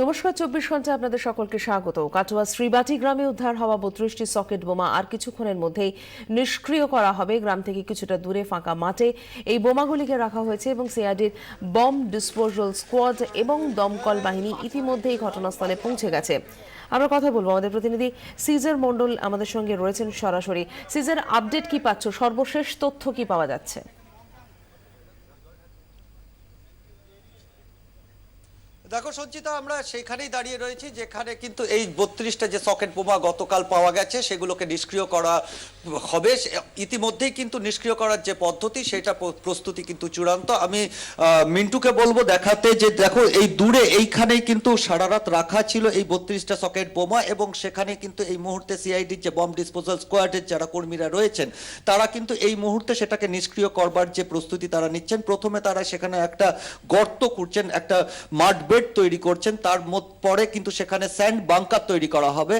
নমস্কার, 24 ঘন্টা আপনাদের সকলকে স্বাগত। কাটোয়া শ্রীবাটি গ্রামে উদ্ধার হওয়া 32টি সকেট বোমা আর কিছুক্ষণের মধ্যেই নিষ্ক্রিয় করা হবে। গ্রাম থেকে কিছুটা দূরে ফাঁকা মাঠে এই বোমাগুলিকে রাখা হয়েছে এবং সিআইডির বম ডিসপোজাল স্কোয়াড এবং দমকল বাহিনী ইতিমধ্যেই ঘটনাস্থলে পৌঁছে গেছে। আমরা কথা বলবো, আমাদের প্রতিনিধি সিজার মণ্ডল আমাদের সঙ্গে রয়েছেন সরাসরি। সিজার, আপডেট কি পাচ্ছ? সর্বশেষ তথ্য কি পাওয়া যাচ্ছে? দেখো সঞ্চিতা, আমরা সেখানেই দাঁড়িয়ে রয়েছি যেখানে কিন্তু এই 32টা যে সকেট বোমা গতকাল পাওয়া গেছে সেগুলোকে নিষ্ক্রিয় করা হবে। ইতিমধ্যেই কিন্তু নিষ্ক্রিয় করার যে পদ্ধতি সেটা প্রস্তুতি কিন্তু চূড়ান্ত। আমি মিন্টুকে বলবো দেখাতে যে দেখো এই দূরে এইখানেই কিন্তু সারা রাত রাখা ছিল এই 32টা সকেট বোমা এবং সেখানে কিন্তু এই মুহূর্তে সিআইডির যে বম ডিসপোজাল স্কোয়াডের যারা কর্মীরা রয়েছেন তারা কিন্তু এই মুহূর্তে সেটাকে নিষ্ক্রিয় করবার যে প্রস্তুতি তারা নিচ্ছেন। প্রথমে তারা সেখানে একটা গর্ত করছেন, একটা মাড তৈরি করছেন, তার পরে কিন্তু সেখানে স্যান্ড বাংকার তৈরি করা হবে।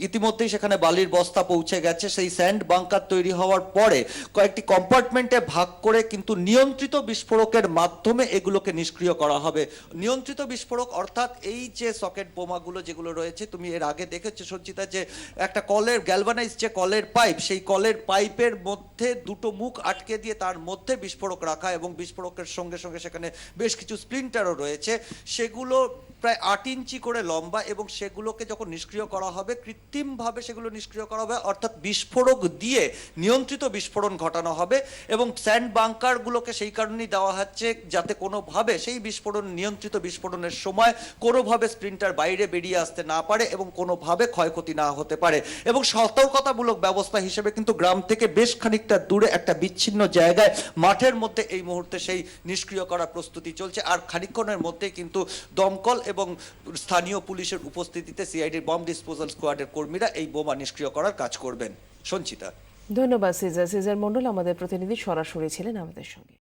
ইতিমধ্যেই সেখানে বালির বস্তা পৌঁছে গেছে। সেই স্যান্ড বাংকার তৈরি হওয়ার পরে কয়েকটি কম্পার্টমেন্টে ভাগ করে কিন্তু নিয়ন্ত্রিত বিস্ফোরকের মাধ্যমে এগুলোকে নিষ্ক্রিয় করা হবে। নিয়ন্ত্রিত বিস্ফোরক অর্থাৎ এই যে সকেট বোমাগুলো যেগুলো রয়েছে, তুমি এর আগে দেখেছো সঞ্চিতা যে একটা কলের গ্যালভানাইজ যে কলের পাইপ, সেই কলের পাইপের মধ্যে দুটো মুখ আটকে দিয়ে তার মধ্যে বিস্ফোরক রাখা এবং বিস্ফোরকের সঙ্গে সঙ্গে সেখানে বেশ কিছু স্প্লিন্টারও রয়েছে। সেগুলো প্রায় 8 ইঞ্চি করে লম্বা এবং সেগুলোকে যখন নিষ্ক্রিয় করা হবে কৃত্রিমভাবে সেগুলো নিষ্ক্রিয় করা হবে, অর্থাৎ বিস্ফোরক দিয়ে নিয়ন্ত্রিত বিস্ফোরণ ঘটানো হবে। এবং স্যান্ড বাংকারগুলোকে সেই কারণেই দেওয়া হচ্ছে যাতে কোনোভাবে সেই বিস্ফোরণ নিয়ন্ত্রিত বিস্ফোরণের সময় কোনোভাবে স্প্লিন্টার বাইরে বেরিয়ে আসতে না পারে এবং কোনোভাবে ক্ষয়ক্ষতি না হতে পারে। এবং সতর্কতামূলক ব্যবস্থা হিসেবে কিন্তু গ্রাম থেকে বেশ খানিকটা দূরে একটা বিচ্ছিন্ন জায়গায় মাঠের মধ্যে এই মুহূর্তে সেই নিষ্ক্রিয় করার প্রস্তুতি চলছে। আর খানিকক্ষণের মধ্যে কিন্তু দমকল এবং স্থানীয় পুলিশের উপস্থিতিতে সিআইডির বম ডিসপোজাল স্কোয়াডের কর্মীরা এই বোমা নিষ্ক্রিয় করার কাজ করবেন। সঞ্চিতা, ধন্যবাদ সিজার। সিজার মণ্ডল আমাদের প্রতিনিধি সরাসরি ছিলেন আমাদের সঙ্গে।